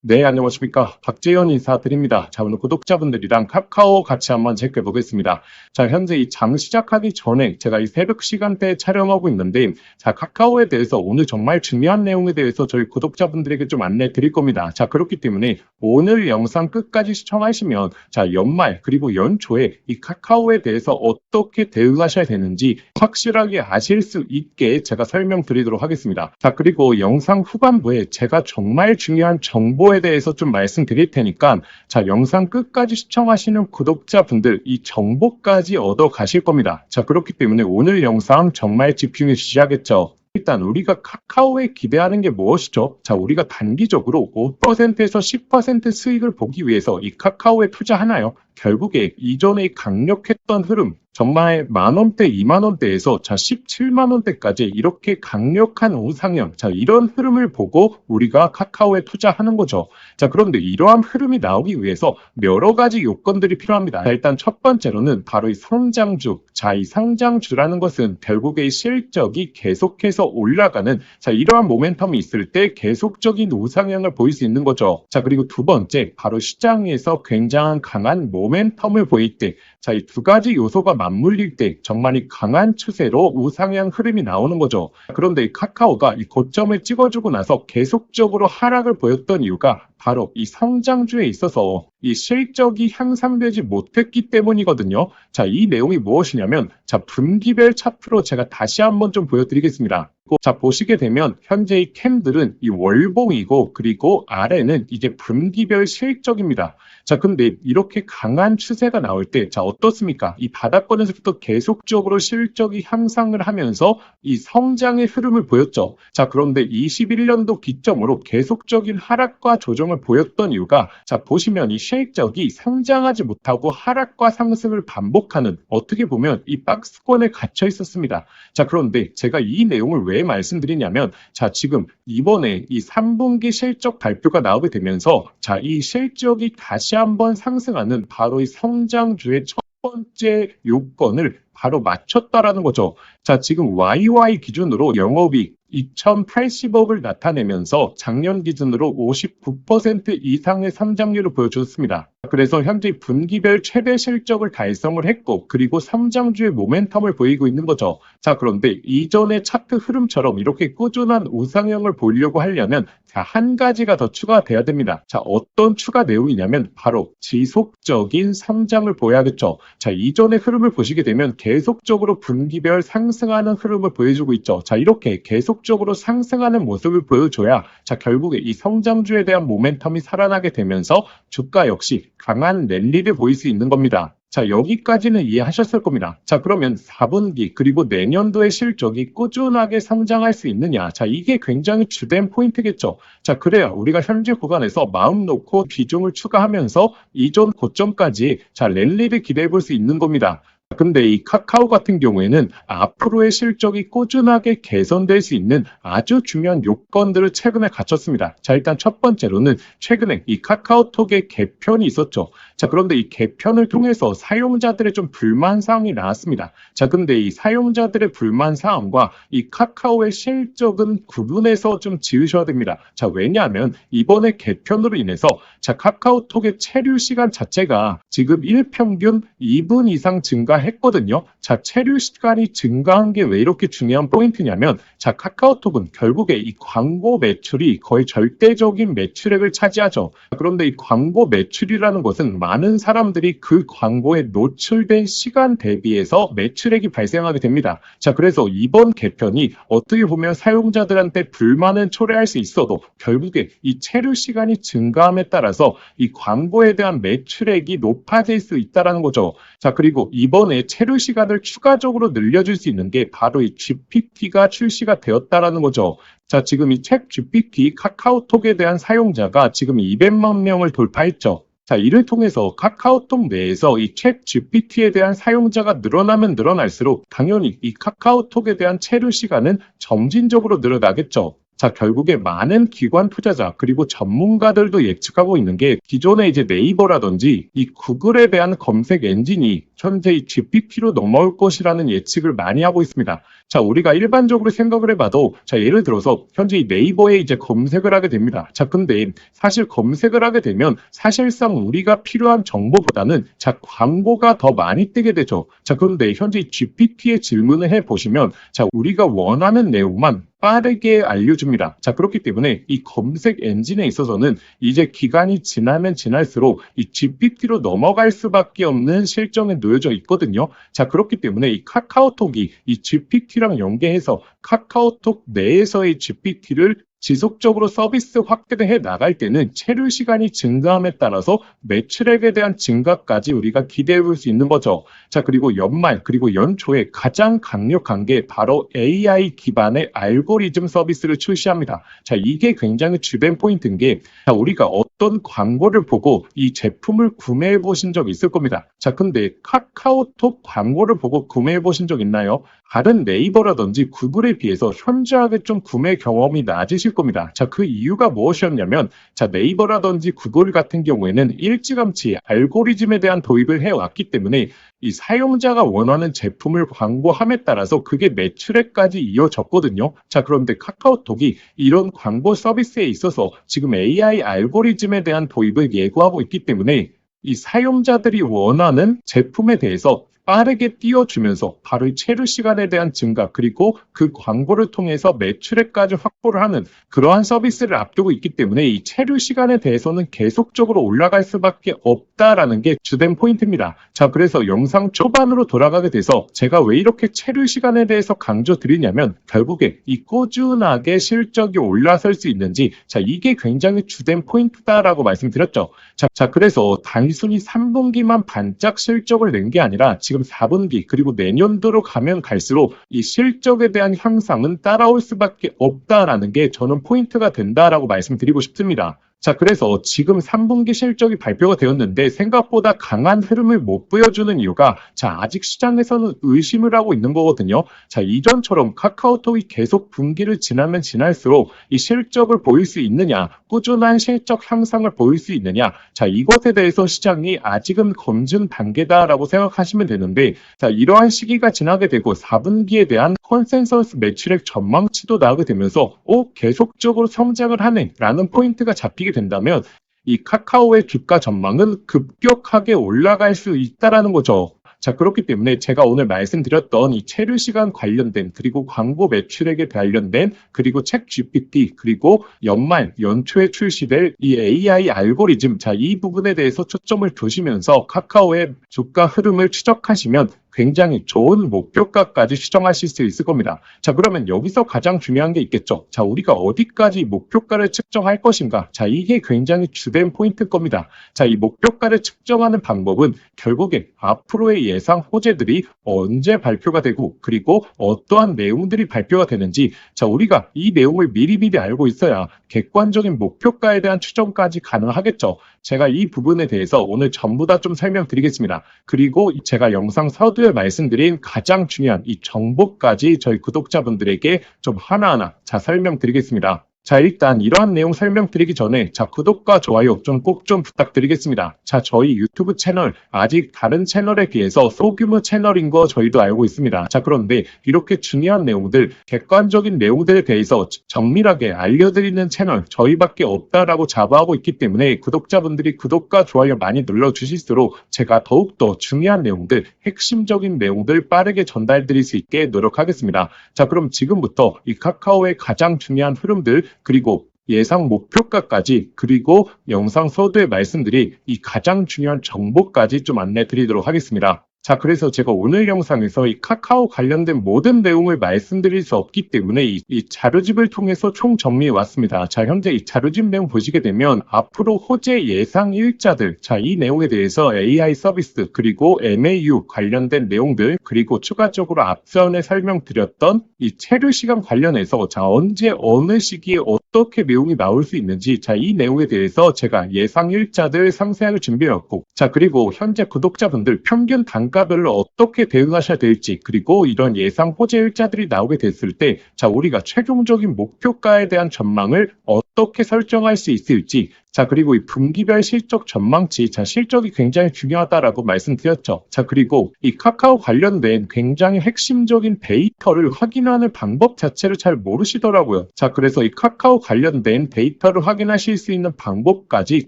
네, 안녕하십니까. 박재현 인사드립니다. 자, 오늘 구독자분들이랑 카카오 같이 한번 체크해 보겠습니다. 자, 현재 이 장 시작하기 전에 제가 이 새벽 시간대에 촬영하고 있는데, 자, 카카오에 대해서 오늘 정말 중요한 내용에 대해서 저희 구독자분들에게 좀 안내 드릴 겁니다. 자, 그렇기 때문에 오늘 영상 끝까지 시청하시면, 자, 연말 그리고 연초에 이 카카오에 대해서 어떻게 대응하셔야 되는지 확실하게 아실 수 있게 제가 설명드리도록 하겠습니다. 자, 그리고 영상 후반부에 제가 정말 중요한 정보에 대해서 좀 말씀드릴 테니까 자, 영상 끝까지 시청하시는 구독자분들 이 정보까지 얻어 가실 겁니다. 자, 그렇기 때문에 오늘 영상 정말 집중해 주셔야겠죠. 일단 우리가 카카오에 기대하는 게 무엇이죠? 자, 우리가 단기적으로 5%에서 10% 수익을 보기 위해서 이 카카오에 투자하나요? 결국에 이전에 강력했던 흐름, 정말 만원대, 2만원대에서 자 17만원대까지 이렇게 강력한 우상향, 자 이런 흐름을 보고 우리가 카카오에 투자하는 거죠. 자, 그런데 이러한 흐름이 나오기 위해서 여러 가지 요건들이 필요합니다. 자, 일단 첫 번째로는 바로 이 성장주. 자, 이 성장주라는 것은 결국에 이 실적이 계속해서 올라가는 자 이러한 모멘텀이 있을 때 계속적인 우상향을 보일 수 있는 거죠. 자, 그리고 두 번째, 바로 시장에서 굉장한 강한 모멘텀을 보일 때, 자, 이 두 가지 요소가 맞물릴 때 정말 이 강한 추세로 우상향 흐름이 나오는 거죠. 그런데 이 카카오가 이 고점을 찍어주고 나서 계속적으로 하락을 보였던 이유가 바로 이 성장주에 있어서 이 실적이 향상되지 못했기 때문이거든요. 자, 이 내용이 무엇이냐면, 자, 분기별 차트로 제가 다시 한번 좀 보여드리겠습니다. 자, 보시게 되면 현재 이 캔들은 이 월봉이고 그리고 아래는 이제 분기별 실적입니다. 자, 근데 이렇게 강한 추세가 나올 때, 자, 어떻습니까? 이 바닥권에서부터 계속적으로 실적이 향상을 하면서 이 성장의 흐름을 보였죠. 자, 그런데 21년도 기점으로 계속적인 하락과 조정을 보였던 이유가, 자, 보시면 이 실적이 성장하지 못하고 하락과 상승을 반복하는, 어떻게 보면 이 박스권에 갇혀 있었습니다. 자, 그런데 제가 이 내용을 왜 말씀드리냐면, 자, 지금 이번에 이 3분기 실적 발표가 나오게 되면서, 자, 이 실적이 다시 한번 상승하는 바로 이 성장주의 첫 번째 요건을 바로 맞췄다라는 거죠. 자, 지금 YY 기준으로 영업이익 2080억을 나타내면서 작년 기준으로 59% 이상의 성장률을 보여줬습니다. 그래서 현재 분기별 최대 실적을 달성을 했고, 그리고 성장주의 모멘텀을 보이고 있는 거죠. 자, 그런데 이전의 차트 흐름처럼 이렇게 꾸준한 우상향을 보이려고 하려면 자, 한 가지가 더 추가돼야 됩니다. 자, 어떤 추가 내용이냐면 바로 지속적인 성장을 보여야겠죠. 자, 이전의 흐름을 보시게 되면 계속적으로 분기별 상승하는 흐름을 보여주고 있죠. 자, 이렇게 계속적으로 상승하는 모습을 보여줘야 자, 결국에 이 성장주에 대한 모멘텀이 살아나게 되면서 주가 역시 강한 랠리를 보일 수 있는 겁니다. 자, 여기까지는 이해하셨을 겁니다. 자, 그러면 4분기 그리고 내년도의 실적이 꾸준하게 성장할 수 있느냐? 자, 이게 굉장히 주된 포인트겠죠. 자, 그래야 우리가 현재 구간에서 마음 놓고 비중을 추가하면서 이전 고점까지 자, 랠리를 기대해 볼 수 있는 겁니다. 근데 이 카카오 같은 경우에는 앞으로의 실적이 꾸준하게 개선될 수 있는 아주 중요한 요건들을 최근에 갖췄습니다. 자, 일단 첫 번째로는 최근에 이 카카오톡의 개편이 있었죠. 자, 그런데 이 개편을 통해서 사용자들의 좀 불만사항이 나왔습니다. 자, 근데 이 사용자들의 불만사항과 이 카카오의 실적은 구분해서 좀 지으셔야 됩니다. 자, 왜냐하면 이번에 개편으로 인해서 자, 카카오톡의 체류 시간 자체가 지금 1평균 2분 이상 증가했거든요. 자, 체류 시간이 증가한 게 왜 이렇게 중요한 포인트냐면, 자, 카카오톡은 결국에 이 광고 매출이 거의 절대적인 매출액을 차지하죠. 그런데 이 광고 매출이라는 것은 많은 사람들이 그 광고에 노출된 시간 대비해서 매출액이 발생하게 됩니다. 자, 그래서 이번 개편이 어떻게 보면 사용자들한테 불만은 초래할 수 있어도 결국에 이 체류 시간이 증가함에 따라서 이 광고에 대한 매출액이 높아질 수 있다는 거죠. 자, 그리고 이번에 체류 시간을 추가적으로 늘려줄 수 있는 게 바로 이 GPT가 출시가 되었다라는 거죠. 자, 지금 이 챗 GPT 카카오톡에 대한 사용자가 지금 200만 명을 돌파했죠. 자, 이를 통해서 카카오톡 내에서 이 챗 GPT에 대한 사용자가 늘어나면 늘어날수록 당연히 이 카카오톡에 대한 체류 시간은 점진적으로 늘어나겠죠. 자, 결국에 많은 기관 투자자 그리고 전문가들도 예측하고 있는 게 기존의 이제 네이버라든지 이 구글에 대한 검색 엔진이 현재 이 GPT로 넘어올 것이라는 예측을 많이 하고 있습니다. 자, 우리가 일반적으로 생각을 해봐도, 자, 예를 들어서 현재 이 네이버에 이제 검색을 하게 됩니다. 자, 근데 사실 검색을 하게 되면 사실상 우리가 필요한 정보보다는 자, 광고가 더 많이 뜨게 되죠. 자, 그런데 현재 GPT에 질문을 해보시면, 자, 우리가 원하는 내용만 빠르게 알려줍니다. 자, 그렇기 때문에 이 검색 엔진에 있어서는 이제 기간이 지나면 지날수록 이 GPT로 넘어갈 수밖에 없는 실정에 놓여져 있거든요. 자, 그렇기 때문에 이 카카오톡이 이 GPT랑 연계해서 카카오톡 내에서의 GPT를 지속적으로 서비스 확대를 해 나갈 때는 체류 시간이 증가함에 따라서 매출액에 대한 증가까지 우리가 기대해 볼 수 있는 거죠. 자, 그리고 연말 그리고 연초에 가장 강력한 게 바로 AI 기반의 알고리즘 서비스를 출시합니다. 자, 이게 굉장히 주된 포인트인 게, 자, 우리가 어떤 광고를 보고 이 제품을 구매해 보신 적 있을 겁니다. 자, 근데 카카오톡 광고를 보고 구매해 보신 적 있나요? 다른 네이버라든지 구글에 비해서 현저하게 좀 구매 경험이 낮으실 겁니다. 자, 그 이유가 무엇이었냐면, 자, 네이버라든지 구글 같은 경우에는 일찌감치 알고리즘에 대한 도입을 해왔기 때문에 이 사용자가 원하는 제품을 광고함에 따라서 그게 매출액까지 이어졌거든요. 자, 그런데 카카오톡이 이런 광고 서비스에 있어서 지금 AI 알고리즘에 대한 도입을 예고하고 있기 때문에 이 사용자들이 원하는 제품에 대해서 빠르게 띄워주면서 바로 체류 시간에 대한 증가, 그리고 그 광고를 통해서 매출액까지 확보를 하는 그러한 서비스를 앞두고 있기 때문에 이 체류 시간에 대해서는 계속적으로 올라갈 수밖에 없다라는 게 주된 포인트입니다. 자, 그래서 영상 초반으로 돌아가게 돼서 제가 왜 이렇게 체류 시간에 대해서 강조드리냐면, 결국에 이 꾸준하게 실적이 올라설 수 있는지, 자, 이게 굉장히 주된 포인트다라고 말씀드렸죠. 자, 그래서 단순히 3분기만 반짝 실적을 낸 게 아니라 지금 4분기 그리고 내년도로 가면 갈수록 이 실적에 대한 향상은 따라올 수밖에 없다라는 게 저는 포인트가 된다라고 말씀드리고 싶습니다. 자, 그래서 지금 3분기 실적이 발표가 되었는데 생각보다 강한 흐름을 못 보여주는 이유가, 자, 아직 시장에서는 의심을 하고 있는 거거든요. 자, 이전처럼 카카오톡이 계속 분기를 지나면 지날수록 이 실적을 보일 수 있느냐, 꾸준한 실적 향상을 보일 수 있느냐, 자, 이것에 대해서 시장이 아직은 검증 단계다라고 생각하시면 되는데, 자, 이러한 시기가 지나게 되고 4분기에 대한 컨센서스 매출액 전망치도 나오게 되면서 계속적으로 성장을 하네 라는 포인트가 잡히게 된다면 이 카카오의 주가 전망은 급격하게 올라갈 수 있다라는 거죠. 자, 그렇기 때문에 제가 오늘 말씀드렸던 이 체류 시간 관련된, 그리고 광고 매출액에 관련된, 그리고 책 GPT, 그리고 연말, 연초에 출시될 이 AI 알고리즘, 자, 이 부분에 대해서 초점을 두시면서 카카오의 주가 흐름을 추적하시면 굉장히 좋은 목표가까지 추정하실 수 있을 겁니다. 자, 그러면 여기서 가장 중요한 게 있겠죠. 자, 우리가 어디까지 목표가를 측정할 것인가? 자, 이게 굉장히 주된 포인트일 겁니다. 자, 이 목표가를 측정하는 방법은 결국에 앞으로의 예상 호재들이 언제 발표가 되고, 그리고 어떠한 내용들이 발표가 되는지, 자, 우리가 이 내용을 미리미리 알고 있어야 객관적인 목표가에 대한 추정까지 가능하겠죠. 제가 이 부분에 대해서 오늘 전부 다 좀 설명드리겠습니다. 그리고 제가 영상 서두에 말씀드린 가장 중요한 이 정보까지 저희 구독자분들에게 좀 하나하나 설명드리겠습니다. 자, 일단 이러한 내용 설명드리기 전에 자, 구독과 좋아요 좀 꼭 좀 부탁드리겠습니다. 자, 저희 유튜브 채널 아직 다른 채널에 비해서 소규모 채널인 거 저희도 알고 있습니다. 자, 그런데 이렇게 중요한 내용들, 객관적인 내용들에 대해서 정밀하게 알려드리는 채널 저희밖에 없다라고 자부하고 있기 때문에 구독자분들이 구독과 좋아요 많이 눌러주실수록 제가 더욱더 중요한 내용들, 핵심적인 내용들 빠르게 전달드릴 수 있게 노력하겠습니다. 자, 그럼 지금부터 이 카카오의 가장 중요한 흐름들, 그리고 예상 목표가까지, 그리고 영상 서두에 말씀드린 이 가장 중요한 정보까지 좀 안내 드리도록 하겠습니다. 자, 그래서 제가 오늘 영상에서 이 카카오 관련된 모든 내용을 말씀드릴 수 없기 때문에 이 자료집을 통해서 총 정리해 왔습니다. 자, 현재 이 자료집 내용 보시게 되면 앞으로 호재 예상 일자들, 자, 이 내용에 대해서 AI 서비스, 그리고 MAU 관련된 내용들, 그리고 추가적으로 앞전에 설명드렸던 이 체류 시간 관련해서 자, 언제 어느 시기에 어떻게 내용이 나올 수 있는지, 자, 이 내용에 대해서 제가 예상 일자들 상세하게 준비해왔고, 자, 그리고 현재 구독자분들 평균 단가별로 어떻게 대응하셔야 될지, 그리고 이런 예상 호재 일자들이 나오게 됐을 때, 자, 우리가 최종적인 목표가에 대한 전망을 어떻게 설정할 수 있을지, 자, 그리고 이 분기별 실적 전망치, 자, 실적이 굉장히 중요하다라고 말씀드렸죠. 자, 그리고 이 카카오 관련된 굉장히 핵심적인 데이터를 확인하는 방법 자체를 잘 모르시더라고요. 자, 그래서 이 카카오 관련된 데이터를 확인하실 수 있는 방법까지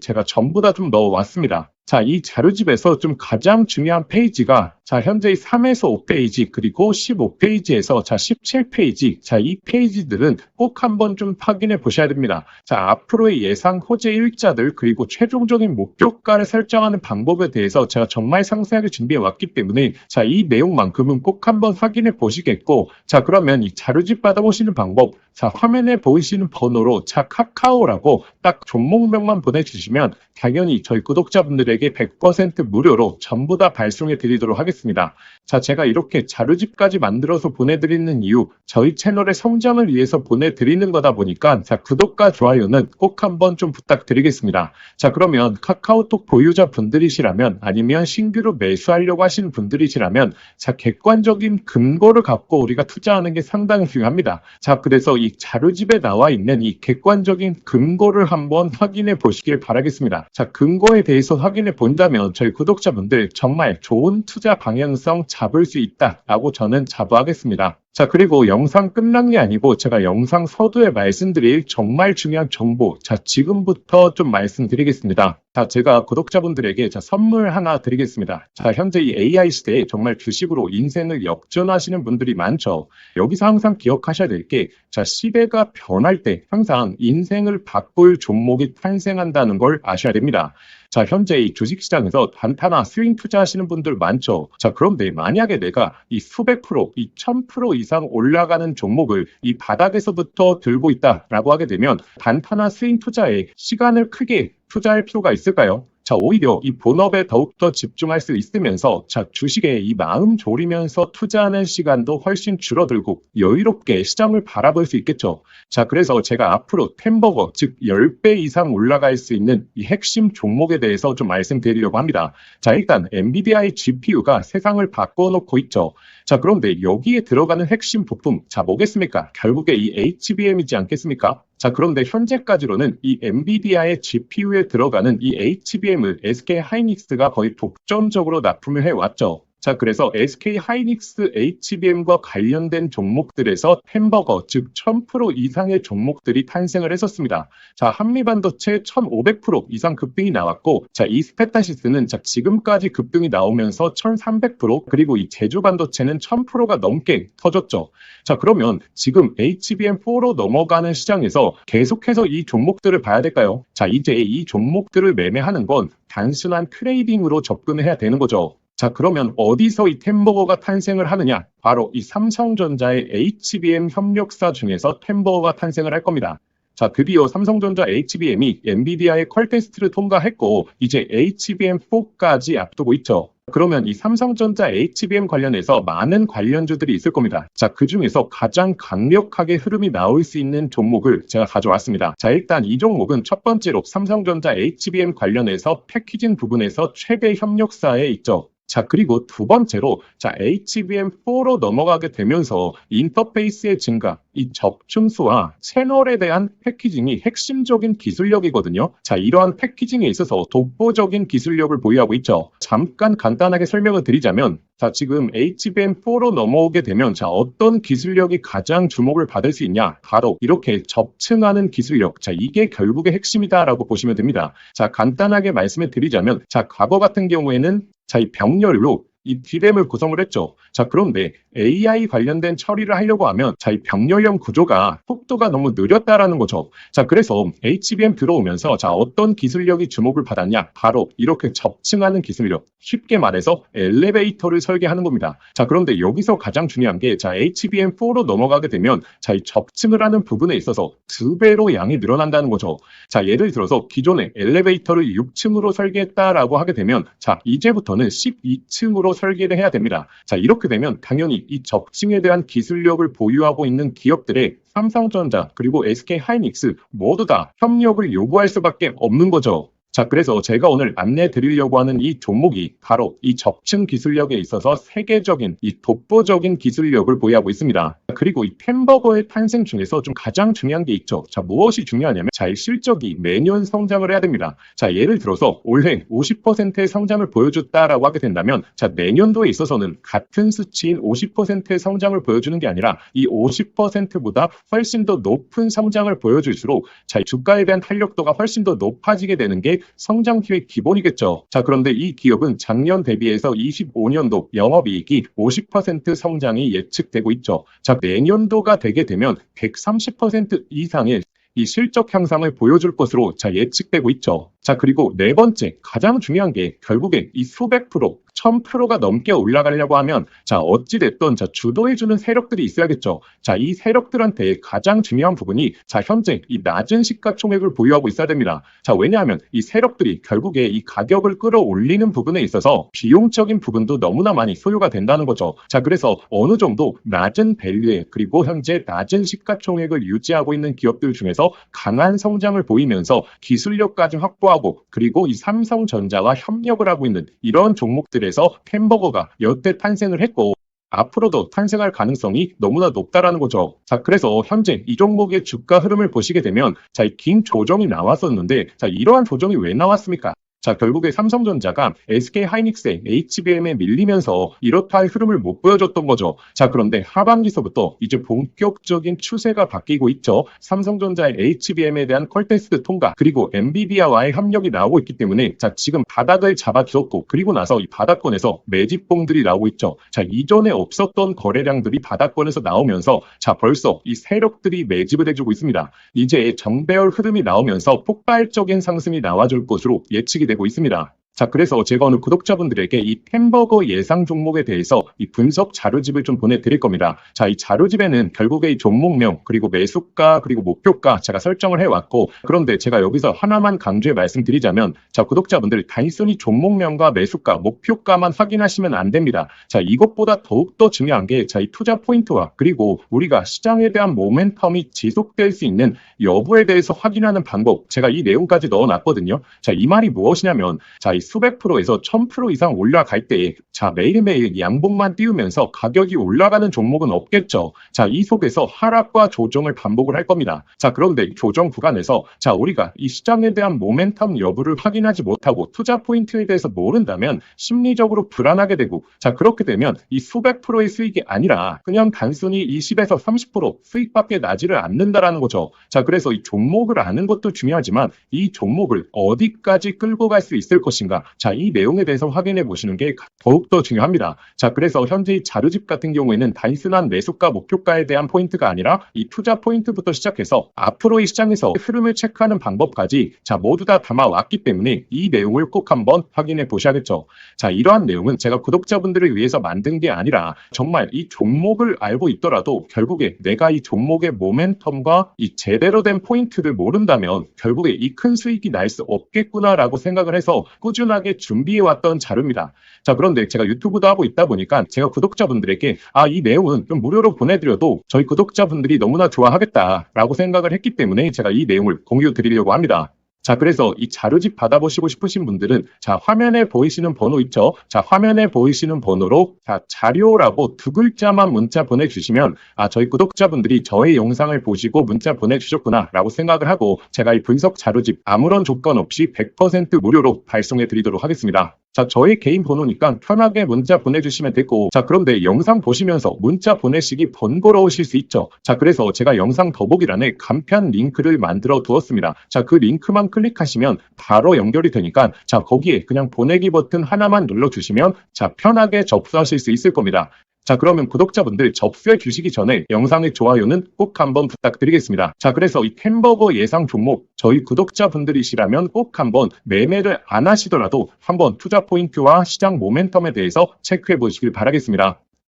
제가 전부 다 좀 넣어왔습니다. 자, 이 자료집에서 좀 가장 중요한 페이지가 자, 현재 3에서 5페이지 그리고 15페이지에서 자, 17페이지. 자, 이 페이지들은 꼭 한번 좀 확인해 보셔야 됩니다. 자, 앞으로의 예상 호재 일자들 그리고 최종적인 목표가를 설정하는 방법에 대해서 제가 정말 상세하게 준비해 왔기 때문에 자, 이 내용만큼은 꼭 한번 확인해 보시겠고 자, 그러면 이 자료집 받아보시는 방법 자, 화면에 보이시는 번호로 자, 카카오라고 딱 종목명만 보내주시면 당연히 저희 구독자분들에게 100% 무료로 전부 다 발송해 드리도록 하겠습니다. 자, 제가 이렇게 자료집까지 만들어서 보내드리는 이유, 저희 채널의 성장을 위해서 보내드리는 거다 보니까 자, 구독과 좋아요는 꼭 한번 좀 부탁드리겠습니다. 자, 그러면 카카오톡 보유자분들이시라면 아니면 신규로 매수하려고 하시는 분들이시라면 자, 객관적인 근거를 갖고 우리가 투자하는 게 상당히 중요합니다. 자, 그래서 이 자료집에 나와 있는 이 객관적인 근거를 한번 확인해 보시길 바라겠습니다. 자, 근거에 대해서 확인해 본다면 저희 구독자분들 정말 좋은 투자 방향성 잡을 수 있다라고 저는 자부하겠습니다. 자, 그리고 영상 끝난 게 아니고 제가 영상 서두에 말씀드릴 정말 중요한 정보 자, 지금부터 좀 말씀드리겠습니다. 자, 제가 구독자분들에게 자, 선물 하나 드리겠습니다. 자, 현재 이 AI 시대에 정말 주식으로 인생을 역전하시는 분들이 많죠. 여기서 항상 기억하셔야 될 게 자, 시대가 변할 때 항상 인생을 바꿀 종목이 탄생한다는 걸 아셔야 됩니다. 자, 현재 이 주식시장에서 단타나 스윙 투자하시는 분들 많죠. 자, 그런데 만약에 내가 이 수백 프로, 이 1000% 이상 올라가는 종목을 이 바닥에서부터 들고 있다라고 하게 되면 단타나 스윙 투자에 시간을 크게 투자할 필요가 있을까요? 자, 오히려 이 본업에 더욱더 집중할 수 있으면서 자, 주식에 이 마음 졸이면서 투자하는 시간도 훨씬 줄어들고 여유롭게 시장을 바라볼 수 있겠죠. 자, 그래서 제가 앞으로 햄버거, 즉 10배 이상 올라갈 수 있는 이 핵심 종목에 대해서 좀 말씀드리려고 합니다. 자, 일단 엔비디아의 GPU가 세상을 바꿔놓고 있죠. 자, 그런데 여기에 들어가는 핵심 부품, 자, 뭐겠습니까? 결국에 이 HBM이지 않겠습니까? 자, 그런데 현재까지로는 이 엔비디아의 GPU에 들어가는 이 HBM을 SK 하이닉스가 거의 독점적으로 납품을 해왔죠. 자, 그래서 SK 하이닉스 HBM과 관련된 종목들에서 햄버거, 즉 1000% 이상의 종목들이 탄생을 했었습니다. 자, 한미반도체 1500% 이상 급등이 나왔고, 자, 이 스페타시스는 자, 지금까지 급등이 나오면서 1300% 그리고 이 제주반도체는 1000%가 넘게 터졌죠. 자, 그러면 지금 HBM4로 넘어가는 시장에서 계속해서 이 종목들을 봐야 될까요? 자, 이제 이 종목들을 매매하는 건 단순한 트레이딩으로 접근을 해야 되는 거죠. 자, 그러면 어디서 이 햄버거가 탄생을 하느냐? 바로 이 삼성전자의 HBM 협력사 중에서 햄버거가 탄생을 할 겁니다. 자, 드디어 삼성전자 HBM이 엔비디아의 퀄 테스트를 통과했고 이제 HBM4까지 앞두고 있죠. 그러면 이 삼성전자 HBM 관련해서 많은 관련주들이 있을 겁니다. 자, 그 중에서 가장 강력하게 흐름이 나올 수 있는 종목을 제가 가져왔습니다. 자, 일단 이 종목은 첫 번째로 삼성전자 HBM 관련해서 패키징 부분에서 최대 협력사에 있죠. 자, 그리고 두 번째로 자, HBM4로 넘어가게 되면서 인터페이스의 증가, 이 접층수와 채널에 대한 패키징이 핵심적인 기술력이거든요. 자, 이러한 패키징에 있어서 독보적인 기술력을 보유하고 있죠. 잠깐 간단하게 설명을 드리자면 자, 지금 HBM4로 넘어오게 되면 자, 어떤 기술력이 가장 주목을 받을 수 있냐? 바로 이렇게 접층하는 기술력. 자, 이게 결국의 핵심이다라고 보시면 됩니다. 자, 간단하게 말씀을 드리자면 자, 과거 같은 경우에는 자, 이 병렬로 이 D램을 구성을 했죠. 자, 그런데 AI 관련된 처리를 하려고 하면 자, 이 병렬형 구조가 속도가 너무 느렸다라는 거죠. 자, 그래서 HBM 들어오면서 자, 어떤 기술력이 주목을 받았냐? 바로 이렇게 접층하는 기술력. 쉽게 말해서 엘리베이터를 설계하는 겁니다. 자, 그런데 여기서 가장 중요한 게 자, HBM4로 넘어가게 되면 자, 이 접층을 하는 부분에 있어서 2배로 양이 늘어난다는 거죠. 자, 예를 들어서 기존에 엘리베이터를 6층으로 설계했다라고 하게 되면 자, 이제부터는 12층으로 설계를 해야 됩니다. 자, 이렇게 되면 당연히 이 접층에 대한 기술력을 보유하고 있는 기업들의 삼성전자 그리고 SK 하이닉스 모두 다 협력을 요구할 수밖에 없는 거죠. 자, 그래서 제가 오늘 안내 드리려고 하는 이 종목이 바로 이 적층 기술력에 있어서 세계적인 이 독보적인 기술력을 보유하고 있습니다. 그리고 이 햄버거의 탄생 중에서 좀 가장 중요한 게 있죠. 자, 무엇이 중요하냐면 자, 이 실적이 매년 성장을 해야 됩니다. 자, 예를 들어서 올해 50%의 성장을 보여줬다라고 하게 된다면 자, 내년도에 있어서는 같은 수치인 50%의 성장을 보여주는 게 아니라 이 50%보다 훨씬 더 높은 성장을 보여줄수록 자, 주가에 대한 탄력도가 훨씬 더 높아지게 되는 게 성장기의 기본이겠죠. 자, 그런데 이 기업은 작년 대비해서 25년도 영업이익이 50% 성장이 예측되고 있죠. 자, 내년도가 되게 되면 130% 이상의 이 실적 향상을 보여줄 것으로 자, 예측되고 있죠. 자, 그리고 네 번째 가장 중요한 게 결국에 이 수백 프로 1000%가 넘게 올라가려고 하면 자, 어찌됐든 자, 주도해주는 세력들이 있어야겠죠. 자, 이 세력들한테 가장 중요한 부분이 자, 현재 이 낮은 시가총액을 보유하고 있어야 됩니다. 자, 왜냐하면 이 세력들이 결국에 이 가격을 끌어올리는 부분에 있어서 비용적인 부분도 너무나 많이 소요가 된다는 거죠. 자, 그래서 어느 정도 낮은 밸류에 그리고 현재 낮은 시가총액을 유지하고 있는 기업들 중에서 강한 성장을 보이면서 기술력까지 확보하고 그리고 이 삼성전자와 협력을 하고 있는 이런 종목들에서 햄버거가 여태 탄생을 했고 앞으로도 탄생할 가능성이 너무나 높다라는 거죠. 자, 그래서 현재 이 종목의 주가 흐름을 보시게 되면 자, 이 긴 조정이 나왔었는데 자, 이러한 조정이 왜 나왔습니까? 자, 결국에 삼성전자가 SK하이닉스의 HBM에 밀리면서 이렇다 할 흐름을 못 보여줬던 거죠. 자, 그런데 하반기서부터 이제 본격적인 추세가 바뀌고 있죠. 삼성전자의 HBM에 대한 퀄테스트 통과, 그리고 엔비디아와의 협력이 나오고 있기 때문에 자, 지금 바닥을 잡아주었고, 그리고 나서 이 바닥권에서 매집봉들이 나오고 있죠. 자, 이전에 없었던 거래량들이 바닥권에서 나오면서 자, 벌써 이 세력들이 매집을 해주고 있습니다. 이제 정배열 흐름이 나오면서 폭발적인 상승이 나와줄 것으로 예측이 되고 있습니다. 자, 그래서 제가 오늘 구독자분들에게 이 햄버거 예상 종목에 대해서 이 분석 자료집을 좀 보내드릴 겁니다. 자, 이 자료집에는 결국에 이 종목명, 그리고 매수가, 그리고 목표가 제가 설정을 해왔고, 그런데 제가 여기서 하나만 강조해 말씀드리자면, 자, 구독자분들 단순히 종목명과 매수가, 목표가만 확인하시면 안 됩니다. 자, 이것보다 더욱더 중요한 게, 자, 이 투자 포인트와, 그리고 우리가 시장에 대한 모멘텀이 지속될 수 있는 여부에 대해서 확인하는 방법, 제가 이 내용까지 넣어놨거든요. 자, 이 말이 무엇이냐면, 자, 이 수백 프로에서 1000% 이상 올라갈 때, 자, 매일매일 양봉만 띄우면서 가격이 올라가는 종목은 없겠죠. 자, 이 속에서 하락과 조정을 반복을 할 겁니다. 자, 그런데 이 조정 구간에서, 자, 우리가 이 시장에 대한 모멘텀 여부를 확인하지 못하고 투자 포인트에 대해서 모른다면 심리적으로 불안하게 되고, 자, 그렇게 되면 이 수백 프로의 수익이 아니라 그냥 단순히 20에서 30% 수익밖에 나지를 않는다라는 거죠. 자, 그래서 이 종목을 아는 것도 중요하지만 이 종목을 어디까지 끌고 갈 수 있을 것인가, 자, 이 내용에 대해서 확인해 보시는 게 더욱더 중요합니다. 자, 그래서 현재 이 자료집 같은 경우에는 단순한 매수가 목표가에 대한 포인트가 아니라 이 투자 포인트부터 시작해서 앞으로 이 시장에서 흐름을 체크하는 방법까지 자, 모두 다 담아왔기 때문에 이 내용을 꼭 한번 확인해 보셔야겠죠. 자, 이러한 내용은 제가 구독자분들을 위해서 만든 게 아니라 정말 이 종목을 알고 있더라도 결국에 내가 이 종목의 모멘텀과 이 제대로 된 포인트를 모른다면 결국에 이 큰 수익이 날 수 없겠구나라고 생각을 해서 꾸준하게 준비해왔던 자료입니다. 자, 그런데 제가 유튜브도 하고 있다 보니까 제가 구독자분들에게 이 내용은 좀 무료로 보내드려도 저희 구독자분들이 너무나 좋아하겠다라고 생각을 했기 때문에 제가 이 내용을 공유 드리려고 합니다. 자, 그래서 이 자료집 받아보시고 싶으신 분들은 자, 화면에 보이시는 번호 있죠? 자, 화면에 보이시는 번호로 자, 자료라고 두 글자만 문자 보내주시면 저희 구독자분들이 저의 영상을 보시고 문자 보내주셨구나 라고 생각을 하고 제가 이 분석 자료집 아무런 조건 없이 100% 무료로 발송해 드리도록 하겠습니다. 자, 저희 개인 번호니까 편하게 문자 보내주시면 되고, 자, 그런데 영상 보시면서 문자 보내시기 번거로우실 수 있죠. 자, 그래서 제가 영상 더보기란에 간편 링크를 만들어 두었습니다. 자, 그 링크만 클릭하시면 바로 연결이 되니까 자, 거기에 그냥 보내기 버튼 하나만 눌러주시면 자, 편하게 접수하실 수 있을 겁니다. 자, 그러면 구독자분들 접수해 주시기 전에 영상의 좋아요는 꼭 한번 부탁드리겠습니다. 자, 그래서 이 햄버거 예상 종목 저희 구독자분들이시라면 꼭 한번 매매를 안 하시더라도 한번 투자 포인트와 시장 모멘텀에 대해서 체크해 보시길 바라겠습니다.